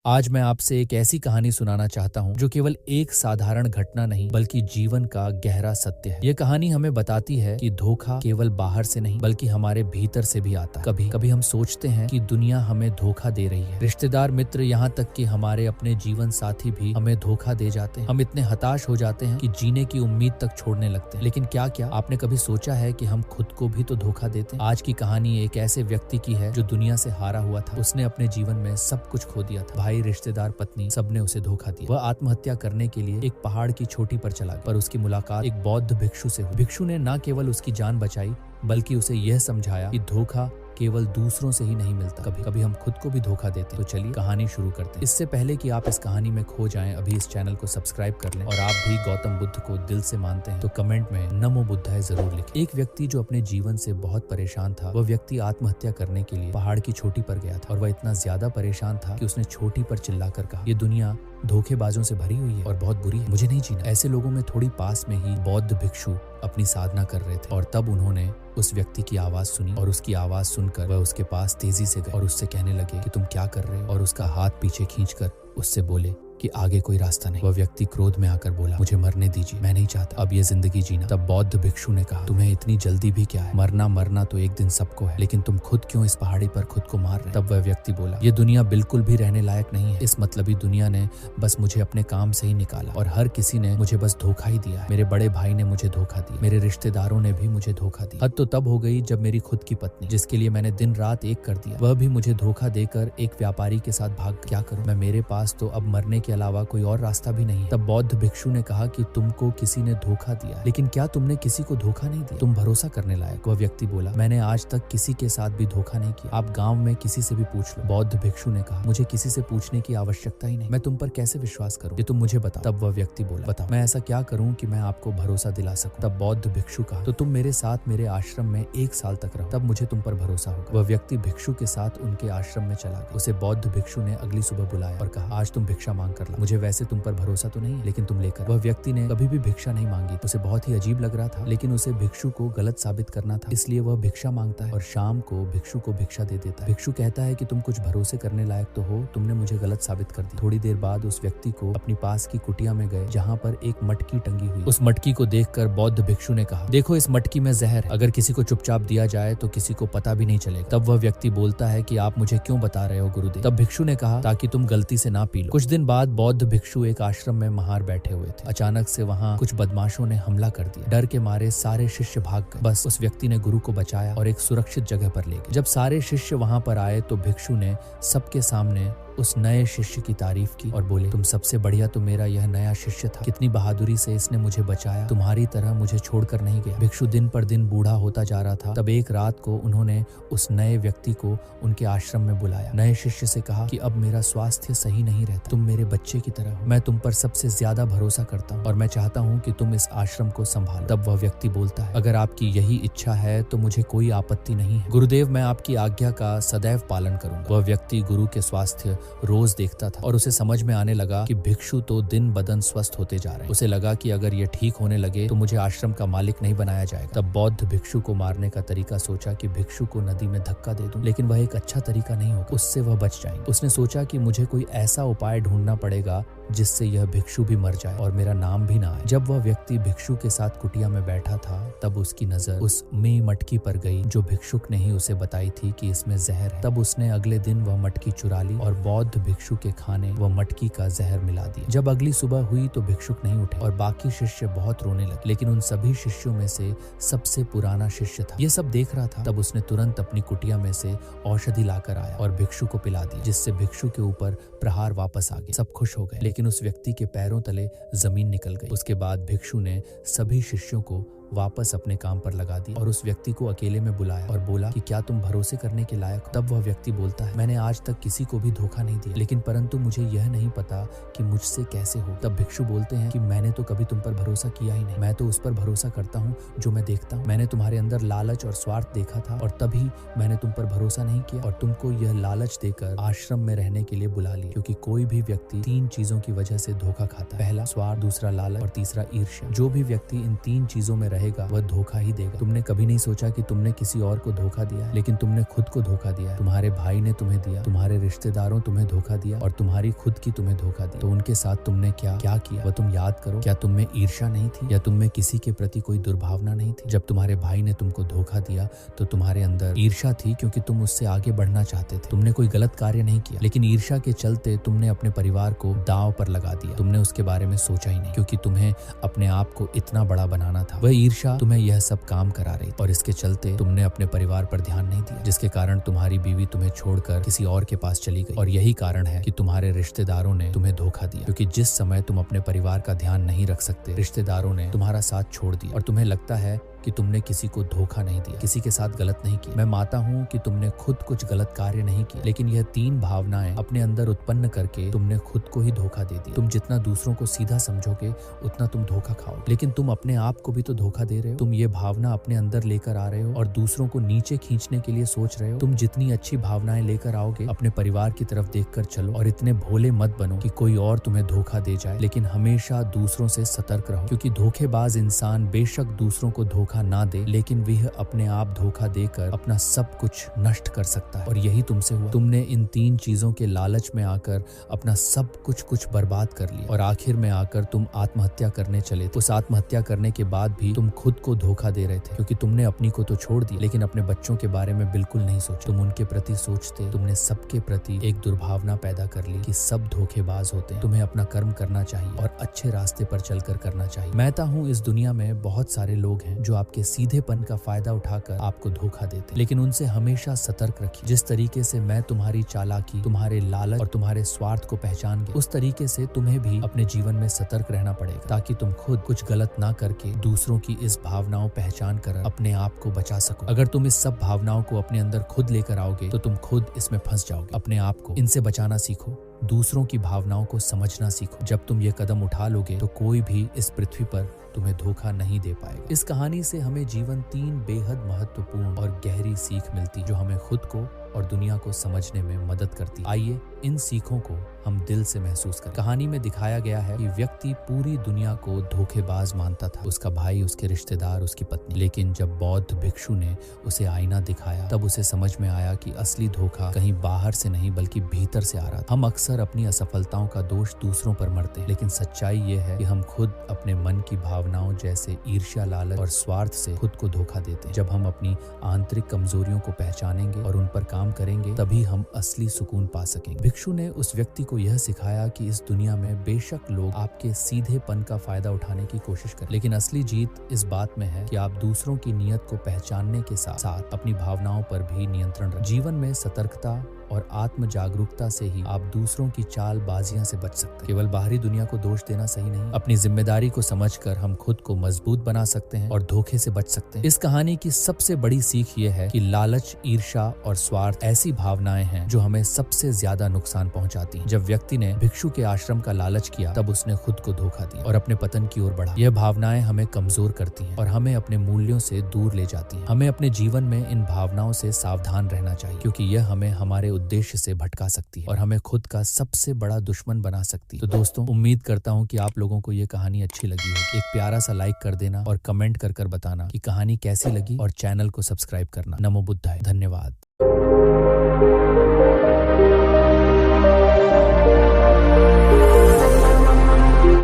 आज मैं आपसे एक ऐसी कहानी सुनाना चाहता हूँ जो केवल एक साधारण घटना नहीं बल्कि जीवन का गहरा सत्य है। ये कहानी हमें बताती है कि धोखा केवल बाहर से नहीं बल्कि हमारे भीतर से भी आता है। कभी कभी हम सोचते हैं कि दुनिया हमें धोखा दे रही है, रिश्तेदार, मित्र, यहाँ तक कि हमारे अपने जीवन साथी भी हमें धोखा दे जाते हैं। हम इतने हताश हो जाते हैं कि जीने की उम्मीद तक छोड़ने लगते हैं। लेकिन क्या आपने कभी सोचा है कि हम खुद को भी तो धोखा देते हैं? आज की कहानी एक ऐसे व्यक्ति की है जो दुनिया से हारा हुआ था। उसने अपने जीवन में सब कुछ खो दिया था। रिश्तेदार, पत्नी, सबने उसे धोखा दिया। वह आत्महत्या करने के लिए एक पहाड़ की चोटी पर चला गया, पर उसकी मुलाकात एक बौद्ध भिक्षु से हुई। भिक्षु ने न केवल उसकी जान बचाई बल्कि उसे यह समझाया कि धोखा केवल दूसरों से ही नहीं मिलता, कभी कभी हम खुद को भी धोखा देते हैं। तो चलिए कहानी शुरू करते हैं। इससे पहले कि आप इस कहानी में खो जाएं, अभी इस चैनल को सब्सक्राइब कर लें और आप भी गौतम बुद्ध को दिल से मानते हैं तो कमेंट में नमो बुद्धाय जरूर लिखें। एक व्यक्ति जो अपने जीवन से बहुत परेशान था, वह व्यक्ति आत्महत्या करने के लिए पहाड़ की चोटी पर गया था और वह इतना ज्यादा परेशान था कि उसने चोटी पर चिल्लाकर कहा, ये दुनिया धोखेबाजों से भरी हुई है और बहुत बुरी है, मुझे नहीं जीना। ऐसे लोगों में थोड़ी पास में ही बौद्ध भिक्षु अपनी साधना कर रहे थे और तब उन्होंने उस व्यक्ति की आवाज सुनी और उसकी आवाज सुनकर वह उसके पास तेजी से गए और उससे कहने लगे कि तुम क्या कर रहे हो, और उसका हाथ पीछे खींचकर उससे बोले कि आगे कोई रास्ता नहीं। वह व्यक्ति क्रोध में आकर बोला, मुझे मरने दीजिए, मैं नहीं चाहता अब ये जिंदगी जीना। तब बौद्ध भिक्षु ने कहा, तुम्हें इतनी जल्दी भी क्या है? मरना तो एक दिन सबको है, लेकिन तुम खुद क्यों इस पहाड़ी पर खुद को मार रहे? तब वह व्यक्ति बोला, ये दुनिया बिल्कुल भी रहने लायक नहीं है। इस मतलबी दुनिया ने बस मुझे अपने काम से ही निकाला और हर किसी ने मुझे बस धोखा ही दिया है। मेरे बड़े भाई ने मुझे धोखा दिया, मेरे रिश्तेदारों ने भी मुझे धोखा दिया। हद तो तब हो गई जब मेरी खुद की पत्नी, जिसके लिए मैंने दिन रात एक कर दिया, वह भी मुझे धोखा देकर एक व्यापारी के साथ भाग। क्या करूं मैं? मेरे पास तो अब मरने के अलावा कोई और रास्ता भी नहीं। तब बौद्ध भिक्षु ने कहा कि तुमको किसी ने धोखा दिया, लेकिन क्या तुमने किसी को धोखा नहीं दिया? तुम भरोसा करने लायक। वह व्यक्ति बोला, मैंने आज तक किसी के साथ भी धोखा नहीं किया, आप गांव में किसी से भी पूछ लो। बौद्ध भिक्षु ने कहा, मुझे किसी से पूछने की आवश्यकता ही नहीं, मैं तुम पर कैसे विश्वास करूं? ये तुम मुझे बताओ। तब वह व्यक्ति बोला, बताओ मैं ऐसा क्या करूं कि मैं आपको भरोसा दिला सकूं? तब बौद्ध भिक्षु कहा, तो तुम मेरे साथ मेरे आश्रम में 1 साल तक रहो, तब मुझे तुम पर भरोसा होगा। वह व्यक्ति भिक्षु के साथ उनके आश्रम में चला गया। उसे बौद्ध भिक्षु ने अगली सुबह बुलाया और कहा, आज तुम भिक्षा मांग कर ला, मुझे वैसे तुम पर भरोसा तो नहीं है, लेकिन तुम लेकर। वह व्यक्ति ने कभी भी भिक्षा नहीं मांगी। उसे बहुत ही अजीब लग रहा था, लेकिन उसे भिक्षु को गलत साबित करना था, इसलिए वह भिक्षा मांगता है और शाम को भिक्षु को भिक्षा दे देता है। भिक्षु कहता है कि तुम कुछ भरोसे करने लायक तो हो, तुमने मुझे गलत साबित कर दिया। थोड़ी देर बाद उस व्यक्ति को अपनी पास की कुटिया में गए जहाँ पर एक मटकी टंगी हुई। उस मटकी को देखकर बौद्ध भिक्षु ने कहा, देखो इस मटकी में जहर है, अगर किसी को चुपचाप दिया जाए तो किसी को पता भी नहीं चलेगा। तब वह व्यक्ति बोलता है कि आप मुझे क्यों बता रहे हो गुरुदेव? तब भिक्षु ने कहा, ताकि तुम गलती से ना पी लो। कुछ दिन बाद बौद्ध भिक्षु एक आश्रम में महार बैठे हुए थे। अचानक से वहां कुछ बदमाशों ने हमला कर दिया। डर के मारे सारे शिष्य भाग गए। बस उस व्यक्ति ने गुरु को बचाया और एक सुरक्षित जगह पर ले गए। जब सारे शिष्य वहां पर आए तो भिक्षु ने सबके सामने उस नए शिष्य की तारीफ की और बोले, तुम सबसे बढ़िया तो मेरा यह नया शिष्य था, कितनी बहादुरी से इसने मुझे बचाया, तुम्हारी तरह मुझे छोड़कर नहीं गया। भिक्षु दिन पर दिन बूढ़ा होता जा रहा था। तब एक रात को उन्होंने उस नए व्यक्ति को उनके आश्रम में बुलाया। नए शिष्य से कहा कि अब मेरा स्वास्थ्य सही नहीं रहता, तुम मेरे बच्चे की तरह हो, मैं तुम पर सबसे ज्यादा भरोसा करता हूँ और मैं चाहता हूँ कि तुम इस आश्रम को संभालो। तब वह व्यक्ति बोलता है, अगर आपकी यही इच्छा है तो मुझे कोई आपत्ति नहीं है गुरुदेव, मैं आपकी आज्ञा का सदैव पालन करूंगा। वह व्यक्ति गुरु के स्वास्थ्य रोज देखता था और उसे समझ में आने लगा कि भिक्षु तो दिन बदन स्वस्थ होते जा रहे हैं। उसे लगा कि अगर ये ठीक होने लगे तो मुझे आश्रम का मालिक नहीं बनाया जाएगा। तब बौद्ध भिक्षु को मारने का तरीका सोचा कि भिक्षु को नदी में धक्का दे दूं, लेकिन वह एक अच्छा तरीका नहीं होगा, उससे वह बच जाएंगे। उसने सोचा कि मुझे कोई ऐसा उपाय ढूंढना पड़ेगा जिससे यह भिक्षु भी मर जाए और मेरा नाम भी ना आए। जब वह व्यक्ति भिक्षु के साथ कुटिया में बैठा था तब उसकी नजर उस मटकी पर गई जो भिक्षुक ने ही उसे बताई थी कि इसमें जहर है। तब उसने अगले दिन वह मटकी चुरा ली और बौद्ध भिक्षु के खाने वह मटकी का जहर मिला दिया। जब अगली सुबह हुई तो भिक्षुक नहीं उठे और बाकी शिष्य बहुत रोने लगे, लेकिन उन सभी शिष्यों में से सबसे पुराना शिष्य था। ये सब देख रहा था। तब उसने तुरंत अपनी कुटिया में से औषधि लाकर आया और भिक्षु को पिला दी, जिससे भिक्षु के ऊपर प्रहार वापस आ गए। सब खुश हो गए, लेकिन उस व्यक्ति के पैरों तले जमीन निकल गई। उसके बाद भिक्षु ने सभी शिष्यों को वापस अपने काम पर लगा दी और उस व्यक्ति को अकेले में बुलाया और बोला कि क्या तुम भरोसे करने के लायक हो? तब वह व्यक्ति बोलता है, मैंने आज तक किसी को भी धोखा नहीं दिया, लेकिन परंतु मुझे यह नहीं पता कि मुझसे कैसे हो। तब भिक्षु बोलते हैं कि मैंने तो कभी तुम पर भरोसा किया ही नहीं, मैं तो उस पर भरोसा करता हूँ जो मैं देखता हूँ। मैंने तुम्हारे अंदर लालच और स्वार्थ देखा था और तभी मैंने तुम पर भरोसा नहीं किया और तुमको यह लालच देकर आश्रम में रहने के लिए बुला लिया, क्योंकि कोई भी व्यक्ति 3 चीजों की वजह से धोखा खाता है। पहला स्वार्थ, दूसरा लालच और तीसरा ईर्ष्या। जो भी व्यक्ति इन 3 चीजों में रहेगा वह धोखा ही देगा। तुमने कभी नहीं सोचा कि तुमने किसी और को धोखा दिया है, लेकिन तुमने खुद को धोखा दिया है। तुम्हारे भाई ने तुम्हें दिया, तुम्हारे रिश्तेदारों तुम्हें धोखा दिया और तुम्हारी खुद की तुम्हें धोखा दिया। तो उनके साथ तुमने क्या क्या किया वह तुम याद करो। क्या तुम में ईर्ष्या नहीं थी या तुम में किसी के प्रति कोई दुर्भावना नहीं थी? जब तुम्हारे भाई ने तुमको धोखा दिया तो तुम्हारे अंदर ईर्ष्या थी, क्योंकि तुम उससे आगे बढ़ना चाहते थे। तुमने कोई गलत कार्य नहीं किया, लेकिन ईर्ष्या के चलते तुमने अपने परिवार को दांव पर लगा दिया। तुमने उसके बारे में सोचा ही नहीं, क्योंकि तुम्हें अपने आप को इतना बड़ा बनाना था। वह ईर्ष्या तुम्हें यह सब काम करा रही और इसके चलते तुमने अपने परिवार पर ध्यान नहीं दिया, जिसके कारण तुम्हारी बीवी तुम्हें छोड़कर किसी और के पास चली गई। और यही कारण है कि तुम्हारे रिश्तेदारों ने तुम्हें धोखा दिया, क्योंकि जिस समय तुम अपने परिवार का ध्यान नहीं रख सकते, रिश्तेदारों ने तुम्हारा साथ छोड़ दिया और तुम्हें लगता है कि तुमने किसी को धोखा नहीं दिया, किसी के साथ गलत नहीं किया। मैं मानता हूँ कि तुमने खुद कुछ गलत कार्य नहीं किया, लेकिन यह तीन भावनाएं अपने अंदर उत्पन्न करके तुमने खुद को ही धोखा दे दिया। तुम जितना दूसरों को सीधा समझोगे उतना तुम धोखा खाओगे, लेकिन तुम अपने आप को भी तो धोखा दे रहे हो। तुम ये भावना अपने अंदर लेकर आ रहे हो और दूसरों को नीचे खींचने के लिए सोच रहे हो। तुम जितनी अच्छी भावनाएं लेकर आओगे, अपने परिवार की तरफ देखकर चलो और इतने भोले मत बनो कि कोई और तुम्हें धोखा दे जाए। लेकिन हमेशा दूसरों से सतर्क रहो, क्योंकि धोखेबाज इंसान बेशक दूसरों को धोखा ना दे, लेकिन वह अपने आप धोखा देकर अपना सब कुछ नष्ट कर सकता है। और यही तुमसे हुआ। तुमने इन तीन चीजों के लालच में आकर अपना सब कुछ बर्बाद कर लिया और आखिर में आकर तुम आत्महत्या करने चले। उस आत्महत्या करने के बाद भी तुम खुद को धोखा दे रहे थे, क्योंकि तुमने अपनी को तो छोड़ दिया, लेकिन अपने बच्चों के बारे में बिल्कुल नहीं सोचा। तुम उनके प्रति सोचते, तुमने सबके प्रति एक दुर्भावना पैदा कर ली कि सब धोखेबाज होते हैं। तुम्हें अपना कर्म करना चाहिए और अच्छे रास्ते पर चलकर करना चाहिए। मैं हूँ इस दुनिया में बहुत सारे लोग हैं जो आपके सीधेपन का फायदा उठाकर आपको धोखा देते, लेकिन उनसे हमेशा सतर्क रखिए। जिस तरीके से मैं तुम्हारी चालाकी, तुम्हारे लालच और तुम्हारे स्वार्थ को पहचान गया, उस तरीके से तुम्हें भी अपने जीवन में सतर्क रहना पड़ेगा, ताकि तुम खुद कुछ गलत ना करके दूसरों की इस भावनाओं पहचान कर अपने आप को बचा सको। अगर तुम इस सब भावनाओं को अपने अंदर खुद लेकर आओगे तो तुम खुद इसमें फंस जाओगे। अपने आप को इनसे बचाना सीखो, दूसरों की भावनाओं को समझना सीखो। जब तुम ये कदम उठा लोगे तो कोई भी इस पृथ्वी पर तुम्हें धोखा नहीं दे पाएगा। इस कहानी से हमें जीवन तीन बेहद महत्वपूर्ण और गहरी सीख मिलती, जो हमें खुद को और दुनिया को समझने में मदद करती। आइए इन सीखों को हम दिल से महसूस करें। कहानी में दिखाया गया है कि व्यक्ति पूरी दुनिया को धोखेबाज मानता था, उसका भाई, उसके रिश्तेदार, उसकी पत्नी। लेकिन जब बौद्ध भिक्षु ने उसे आईना दिखाया, तब उसे समझ में आया कि असली धोखा कहीं बाहर से नहीं बल्कि भीतर से आ रहा था। हम अक्सर अपनी असफलताओं का दोष दूसरों पर मढ़ते हैं, लेकिन सच्चाई ये है कि हम खुद अपने मन की भावनाओं जैसे ईर्ष्या, लालच और स्वार्थ से खुद को धोखा देते हैं। जब हम अपनी आंतरिक कमजोरियों को पहचानेंगे और उन पर काम करेंगे, तभी हम असली सुकून पा सकेंगे। भिक्षु ने उस व्यक्ति को यह सिखाया कि इस दुनिया में बेशक लोग आपके सीधेपन का फायदा उठाने की कोशिश करें, लेकिन असली जीत इस बात में है कि आप दूसरों की नीयत को पहचानने के साथ साथ अपनी भावनाओं पर भी नियंत्रण रखें। जीवन में सतर्कता और आत्म जागरूकता से ही आप दूसरों की चालबाजियां से बच सकते हैं। केवल बाहरी दुनिया को दोष देना सही नहीं, अपनी जिम्मेदारी को समझकर हम खुद को मजबूत बना सकते हैं और धोखे से बच सकते हैं। इस कहानी की सबसे बड़ी सीख ये है कि लालच, ईर्ष्या और स्वार्थ ऐसी भावनाएं हैं जो हमें सबसे ज्यादा नुकसान पहुंचाती हैं। जब व्यक्ति ने भिक्षु के आश्रम का लालच किया, तब उसने खुद को धोखा दिया और अपने पतन की ओर बढ़ा। यह भावनाएं हमें कमजोर करती हैं और हमें अपने मूल्यों से दूर ले जाती हैं। हमें अपने जीवन में इन भावनाओं से सावधान रहना चाहिए, क्योंकि यह हमें हमारे उद्देश्य से भटका सकती है और हमें खुद का सबसे बड़ा दुश्मन बना सकती है। तो दोस्तों, उम्मीद करता हूँ कि आप लोगों को ये कहानी अच्छी लगी हो। एक प्यारा सा लाइक कर देना और कमेंट कर बताना कि कहानी कैसी लगी और चैनल को सब्सक्राइब करना। नमो बुद्धाय। धन्यवाद।